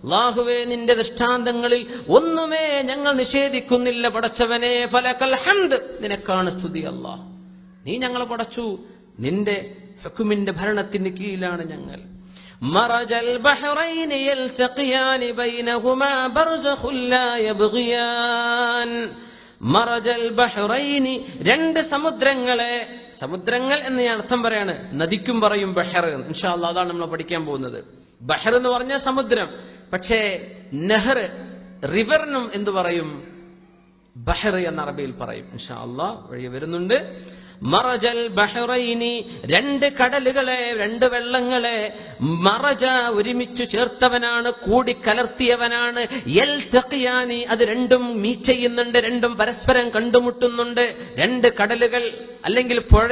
അല്ലാഹുവേ നിന്റെ ദൃഷ്ടാന്തങ്ങളിൽ ഒന്നുമേ ഞങ്ങൾ നിഷേധിക്കുന്നില്ല പടച്ചവനെ. ഫലകൽ ഹംദ്, നിനക്കാണ് സ്തുതി അല്ലാഹ്. നീ ഞങ്ങളെ പടച്ചു, നിന്റെ ഹുക്മിന്റെ ഭരണത്തിന് കീഴിലാണ് ഞങ്ങൾ. മറജൽ ബഹ്റൈനി യൽതഖിയാനി ബൈനഹുമാ ബർസഖുൻ ലാ യബ്ഗിയാൻ. മറജൽ ബഹ്റൈനി, രണ്ട് സമുദ്രങ്ങളെ, സമുദ്രങ്ങൾ എന്ന് ഞാൻ അർത്ഥം പറയാണ്, നദിക്കും പറയും ബഹർ. ഇൻഷാ അല്ലാഹ് അതാണ് നമ്മൾ പഠിക്കാൻ പോകുന്നത്. ബഹർ എന്ന് പറഞ്ഞാൽ സമുദ്രം, പക്ഷേ നെഹർ റിവറിനും എന്തു പറയും? ബഹർ എന്ന അറബിയിൽ പറയും. ഇൻഷാ അല്ലാഹ് വഴി വരുന്നുണ്ട്. മറജൽ ബഹ്റൈനി, രണ്ട് കടലുകളെ, രണ്ട് വെള്ളങ്ങളെ, മറജ ഒരുമിച്ചു ചേർത്തവനാണ്, കൂടിക്കലർത്തിയവനാണ്. യൽതഖിയാനി, അത് രണ്ടും മീറ്റ് ചെയ്യുന്നുണ്ട്, രണ്ടും പരസ്പരം കണ്ടുമുട്ടുന്നുണ്ട്. രണ്ട് കടലുകൾ അല്ലെങ്കിൽ പുഴ